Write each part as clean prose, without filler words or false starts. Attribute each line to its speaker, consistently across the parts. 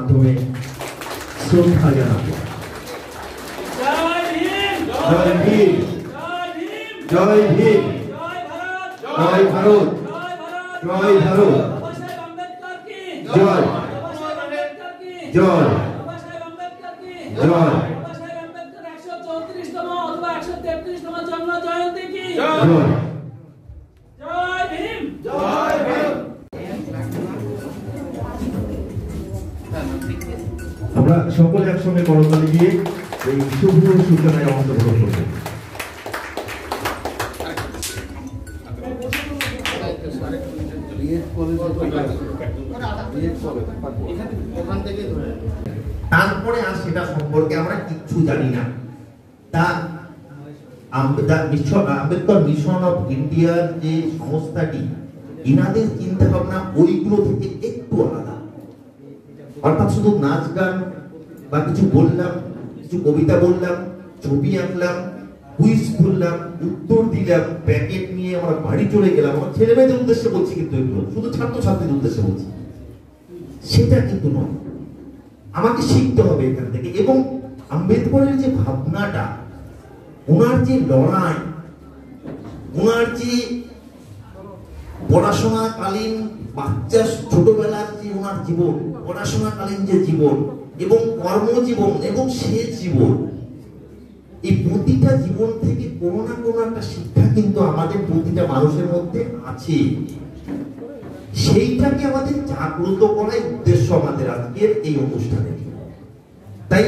Speaker 1: মাধ্যমে শ্রদ্ধা জানাবো। জয় ভীম, জয় ভীম, জয় ভারত, জয় ভারত, জয় জয় জয়। আমরা সকলে একসঙ্গে করতালি দিয়ে এই শুভ সূচনায় অংশগ্রহণ করব। তারপরে আর সেটা সম্পর্কে আমরা কিচ্ছু জানি না। তা আম্বেদকর মিশন অফ ইন্ডিয়ার যে সংস্থাটি, ইনাদের চিন্তা ভাবনা ওইগুলো থেকে একটু আলাদা। অর্থাৎ শুধু নাচ গান বা কিছু বললাম, কিছু কবিতা বললাম, ছবি আঁকলাম, কুইজ করলাম, উত্তর দিলাম, প্যাকেট নিয়ে আমরা বাড়ি চলে গেলাম, আমার ছেলে মেয়েদের উদ্দেশ্যে বলছি, কিন্তু এগুলো শুধু ছাত্রছাত্রীদের উদ্দেশ্যে বলছি, সেটা কিন্তু নয়। আমাকে শিখতে হবে এখান থেকে। এবং আম্বেদকরের যে ভাবনাটা, ওনার যে লড়াই, ওনার যে পড়াশোনাকালীন বাচ্চা ছোটবেলার যে ওনার জীবন, পড়াশোনাকালীন যে জীবন এবং কর্মজীবন এবং শেষ জীবন, এই প্রতিটা জীবন থেকে কোনো না কোনো একটা শিক্ষা কিন্তু আমাদের প্রতিটা মানুষের মধ্যে আছে। সেইটাকে আমাদের জাগ্রত করাই উদ্দেশ্য আমাদের আজকের এই অনুষ্ঠানে। তাই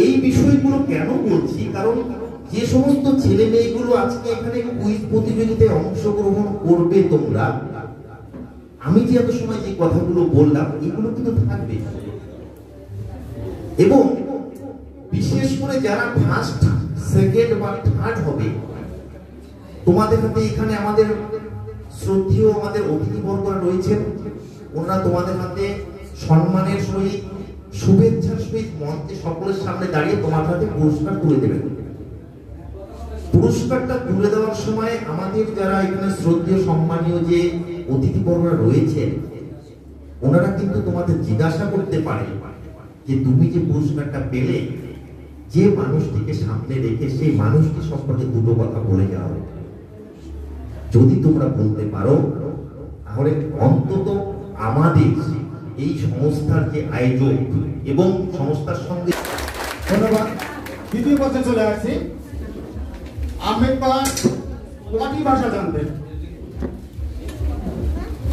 Speaker 1: এই বিষয়গুলো কেন বলছি, কারণ যে সমস্ত ছেলে মেয়েগুলো আজকে এখানে কুইজ প্রতিযোগিতায় অংশগ্রহণ করবে, তোমরা, আমি যে এত সময় যে কথাগুলো বললাম, এগুলো কিন্তু থাকবে। এবং বিশেষ করে যারা ফার্স্ট, সেকেন্ড বা থার্ড হবে, তোমাদের হাতে এখানে আমাদের শ্রদ্ধেয় আমাদের অতিথিবর্গরা রয়েছেন, ওনারা তোমাদের হাতে সম্মানের সহিত, শুভেচ্ছার সহিত মঞ্চে সকলের সামনে দাঁড়িয়ে তোমার হাতে পুরস্কার তুলে দেবেন। পুরস্কারটা তুলে দেওয়ার সময় আমাদের যারা এখানে শ্রদ্ধেয় সম্মানীয় যে অতিথিবর্গরা রয়েছেন, ওনারা কিন্তু তোমাদের জিজ্ঞাসা করতে পারে যে তুমি যে পুরস্কারটা পেলে, যে মানুষটিকে সামনে রেখে সেই মানুষটি সম্পর্কে দুটো কথা বলে যাও। যদি তোমরা বলতে পারো, তাহলে অন্তত আমাদের এই সংস্থার যে আয়োজক এবং সংস্থার সঙ্গে।
Speaker 2: ধন্যবাদ। দ্বিতীয় পর্যায়ে চলে আসছি। আম্বেদকর কয়টি ভাষা জানতেন?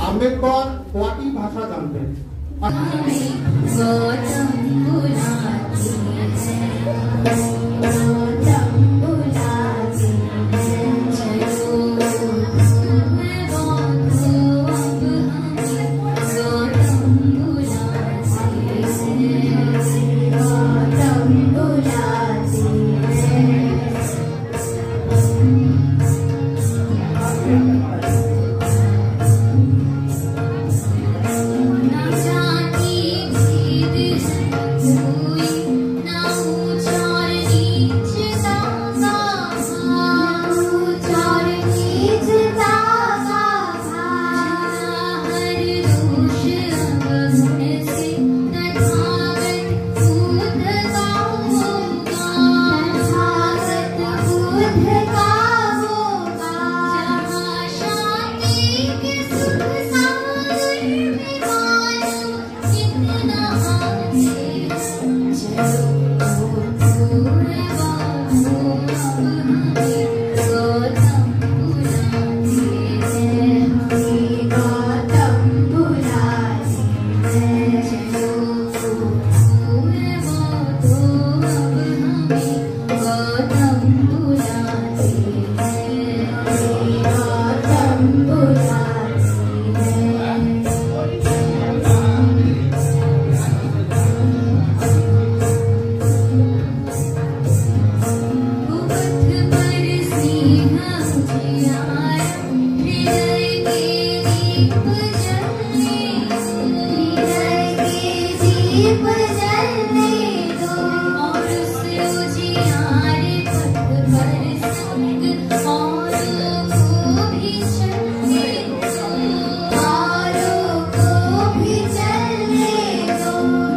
Speaker 2: আম্বেদকর কয়টি ভাষা জানতেন?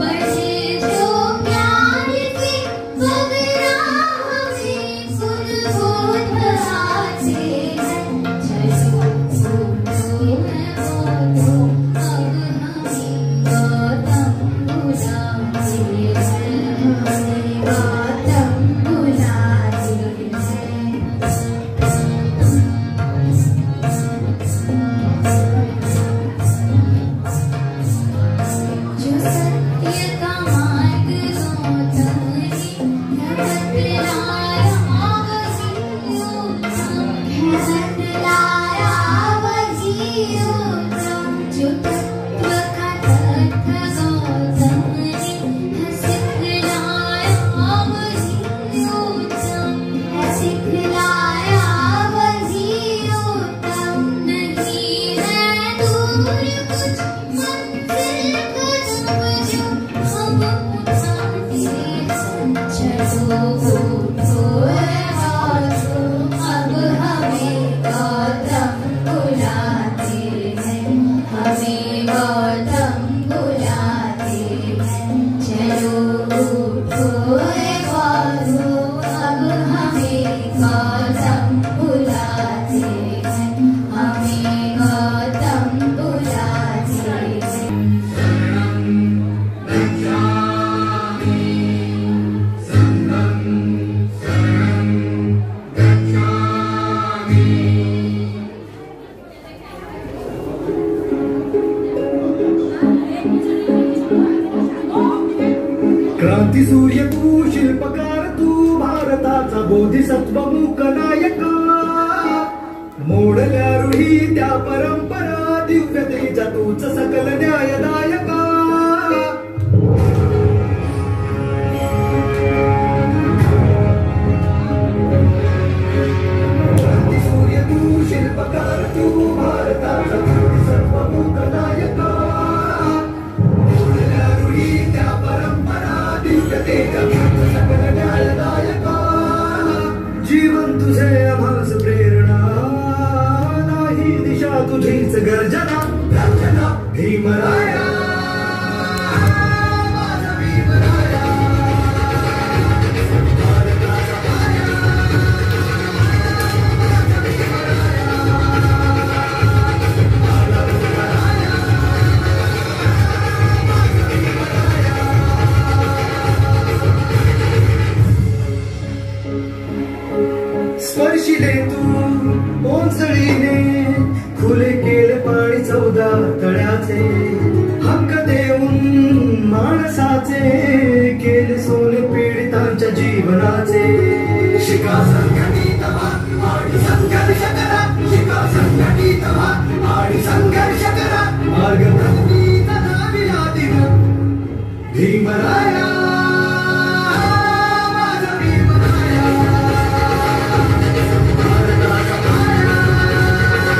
Speaker 3: बड़े क्रांती सूर्य तू, शिल्पकार तू, भारताचा बोधिसत्व मूक नायक. मोडल्या रूढी त्या परंपरा, दिव्यतेच्या तूच सकल न्यायदायक. क्रांती सूर्य तू, शिल्पकार तू, भारताचा बोधिसत्व मूक नायक. मोडल्या रूढी त्या परंपरा, दिव्यतेच्या तूच सकल न्यायदायक. जीवन तुझे आभास प्रेरणा, नाही दिशा तुझीच गर्जना. गर्जना भीमराया, माझा भीमराया. भारताचा माया, माझा भीमराया. माझा भीमराया, माझा भीमराया. स्पर्शिले तू मोंचळीने, खुले केले पाणी 14 तळ्याचे. हक्क देऊन माणसाचे, केले सोने पीडितांच्या जीवनाचे. शिका संघटित व्हा आणि संघर्ष करा. शिका संघटित व्हा आणि संघर्ष करा. मार्ग प्रगतीचा नाविला दिन भीमराया, माझा भीमराया. भारताचा माया, माझा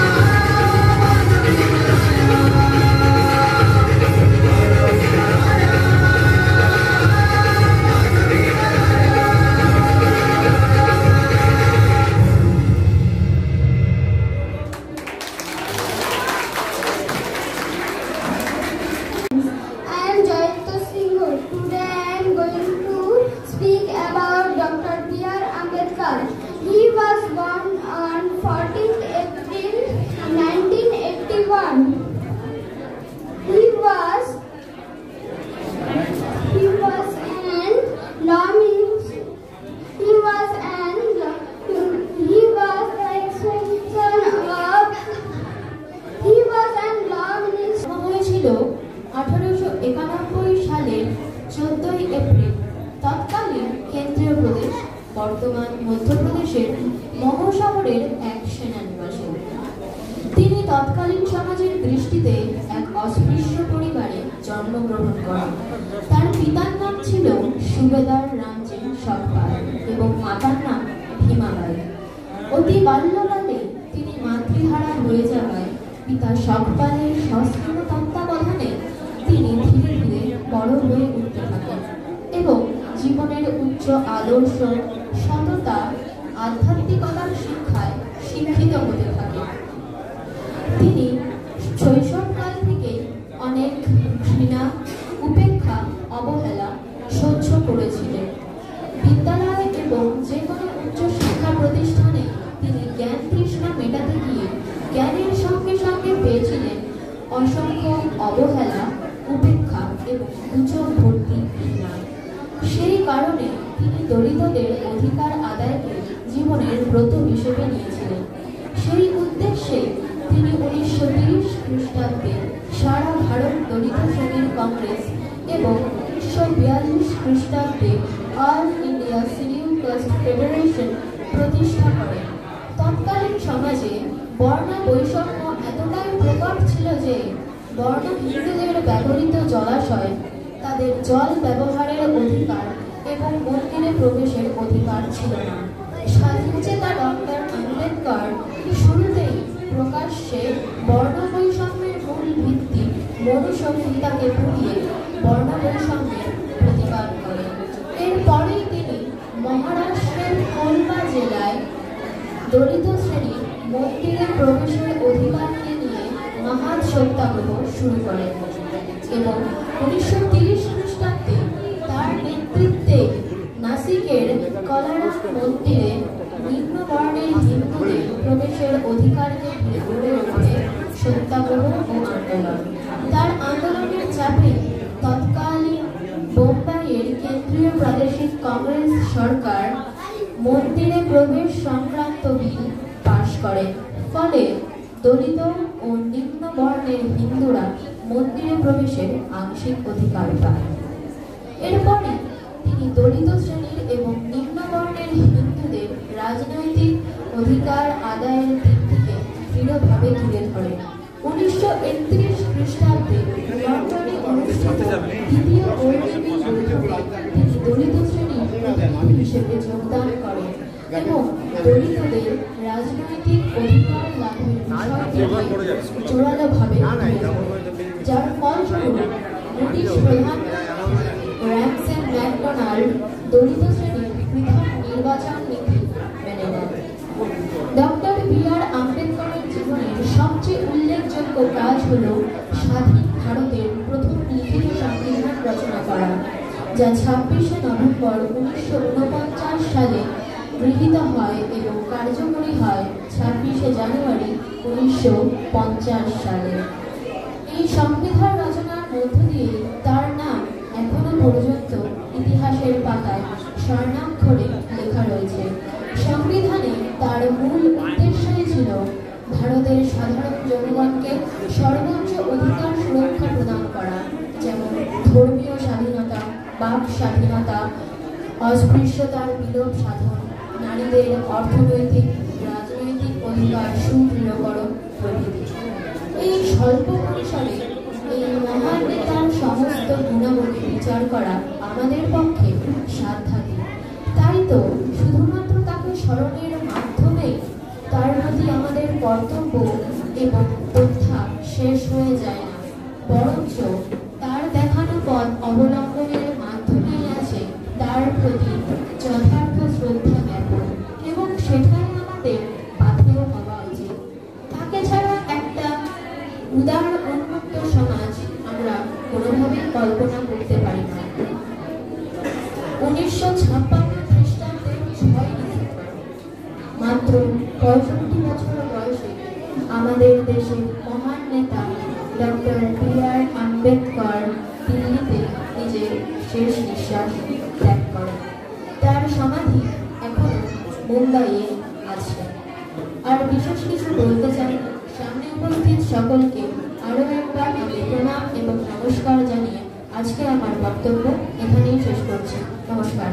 Speaker 3: भीमराया. माझा भीमराया, माझा Bhimraya.
Speaker 4: I am Jayanta Singh. Today I am going to speak about Dr. B.R. Ambedkar. He was born on 14th April 1981. He was an lawman. He was an law minister.
Speaker 5: হয়েছিল 1891 সালের 14ই এপ্রিল তৎকালীন কেন্দ্রীয় প্রদেশ বর্তমান মধ্যপ্রদেশের মহো শহরের এক সেনানিবাসে। তিনি তৎকালীন সমাজের দৃষ্টিতে এক অস্পৃশ্য পরিবারে জন্মগ্রহণ করেন। তার পিতার নাম ছিল সুবেদার রামজি সরকার এবং মাতার নাম ভীমাবাই। অতি বাল্যকালে তিনি মাতৃহারা হয়ে যাওয়ায় পিতা শকপালের সস্তীর্ণ তত্ত্বাবধানে তিনি ধীরে ধীরে বড় হয়ে উঠতে থাকেন এবং জীবনের উচ্চ আদর্শ, সততা, আধ্যাত্মিকতার শিক্ষায় শিক্ষিত হতে থাকেন। তিনি শৈশবকাল থেকে অনেক ঘৃণা, উপেক্ষা, অবহেলা সহ্য করেছিলেন। বিদ্যালয় এবং যে কোনো উচ্চ শিক্ষা প্রতিষ্ঠানে তিনি জ্ঞান তৃষ্ণা মেটাতে গিয়ে জ্ঞানের সঙ্গে সঙ্গে পেয়েছিলেন অসংখ্য অবহেলা, উপেক্ষা এবং গুজব ভর্তি ঘৃণা। সেই কারণে তিনি দলিতদের অধিকার আদায়কে জীবনের ব্রত হিসেবে নিয়েছিলেন। সেই উদ্দেশ্যে তিনি 1930 খ্রিস্টাব্দে সারা ভারত দলিত শ্রেণীর কংগ্রেস এবং 1942 খ্রিস্টাব্দে all India scheduled caste federation প্রতিষ্ঠা করেন। তৎকালীন সমাজে বর্ণ বৈষম্য এতটাই প্রকট ছিল যে বর্ণ হিন্দুদের ব্যবহৃত জলাশয়, তাদের জল ব্যবহারের অধিকার এবং মন্দিরে প্রবেশের অধিকার ছিল না। স্বাধীনচেতা ডক্টর আম্বেদকর শুরুতেই প্রকাশ্যে বর্ণ বৈষম্যের মূল ভিত্তি মনুসংহিতাকে পুড়িয়ে বর্ণ বৈষম্যের প্রতিবাদ করেন। এরপরেই তিনি মহারাষ্ট্রের কোলবা জেলায় দলিত শ্রেণীর মন্দিরে প্রবেশের অধিকারকে নিয়ে মহান সত্যাগ্রহ শুরু করেন এবং 1930 খ্রিস্টাব্দে তার নেতৃত্বে নাসিকের কলারাম মন্দিরে নিম্ন বর্ণের হিন্দুদের প্রবেশের অধিকারকে ঘিরে গড়ে ওঠে সত্যাগ্রহ ও আন্দোলন। তার আন্দোলনের চাপে তৎকালীন বোম্বাইয়ের কেন্দ্রীয় প্রাদেশিক কংগ্রেস সরকার মন্দিরে প্রবেশ সংক্রান্ত বিল পাশ করে। ফলে দলিত ও নিম্ন বর্ণের হিন্দুরা মন্দিরে প্রবেশের আংশিক অধিকার পায়। এরপরে তিনি দলিত শ্রেণীর এবং নিম্নবর্ণের হিন্দুদের রাজনৈতিক অধিকার আদায়ের দিক থেকে দৃঢ়ভাবে তুলে ধরেন। 1931 খ্রিস্টাব্দে লন্ডনে অনুষ্ঠিত দ্বিতীয় ঐক্যবিল বৈঠকে তিনি দলিত শ্রেণীর প্রতিনিধি হিসেবে যোগদান করেন এবং দলিতদের রাজনৈতিক অধিকার লাভের বিষয়টিকে জোরালোভাবে তুলে ধরেন, যার ফলস্বরূপ ব্রিটিশ প্রধানমন্ত্রী র্যামসে ম্যাকডোনাল্ড দলিত শ্রেণীর পৃথক নির্বাচন নীতি মেনে নেন। Doctor B.R.. আম্বেদকরের জীবনের সবচেয়ে উল্লেখযোগ্য কাজ হল স্বাধীন ভারতের প্রথম লিখিত সংবিধান রচনা করা, যা 26শে নভেম্বর 1949 সালে গৃহীত হয় এবং কার্যকরী হয় 26শে জানুয়ারি 1950 সালে। এই সংবিধান রচনার মধ্য দিয়ে তার নাম এখনো পর্যন্ত ইতিহাসের পাতায় স্বর্ণাক্ষরে লেখা রয়েছে। সংবিধানে তার মূল উদ্দেশ্যই ছিল ভারতের সাধারণ জনগণকে সর্বোচ্চ অধিকার সুরক্ষা প্রদান করা, যেমন ধর্মীয় স্বাধীনতা, বাক স্বাধীনতা, অস্পৃশ্যতার বিলোপ সাধন, নারীদের অর্থনৈতিক রাজনৈতিক অধিকার সুদৃঢ়করণ প্রভৃতি। এই স্বল্প পরিসরে এই মহান নেতার সমস্ত গুণাবলী বিচার করা আমাদের পক্ষে সাধ্যাতীত। তাই তো শুধুমাত্র তাকে স্মরণের মাধ্যমে তার প্রতি আমাদের কর্তব্য এবং প্রথা শেষ হয়ে যায় না, বরঞ্চ তার দেখানো পথ অবলম্বনের মাধ্যমেই আছে তার প্রতি যথার্থ শ্রদ্ধা জ্ঞাপন, এবং সেটাই আমাদের পাথেয় হওয়া উচিত। তাকে ছাড়া একটা উদার উন্মুক্ত সমাজ আমরা কোনোভাবেই কল্পনা করতে পারি না। 1956 খ্রিস্টাব্দের 6 ডিসেম্বর মাত্র 65 বছর বয়সে আমাদের দেশের মহান নেতা ডক্টর বি.আর. আম্বেদকর দিল্লিতে নিজের শেষ নিঃশ্বাস ত্যাগ করেন। তার সমাধি এখনো মুম্বাইয়ে আছে। আর বিশেষ কিছু বলতে চাই, সামনে উপস্থিত সকলকে আরও একবার আমি প্রণাম এবং নমস্কার জানিয়ে আজকে আমার বক্তব্য এখানেই শেষ করছি। নমস্কার।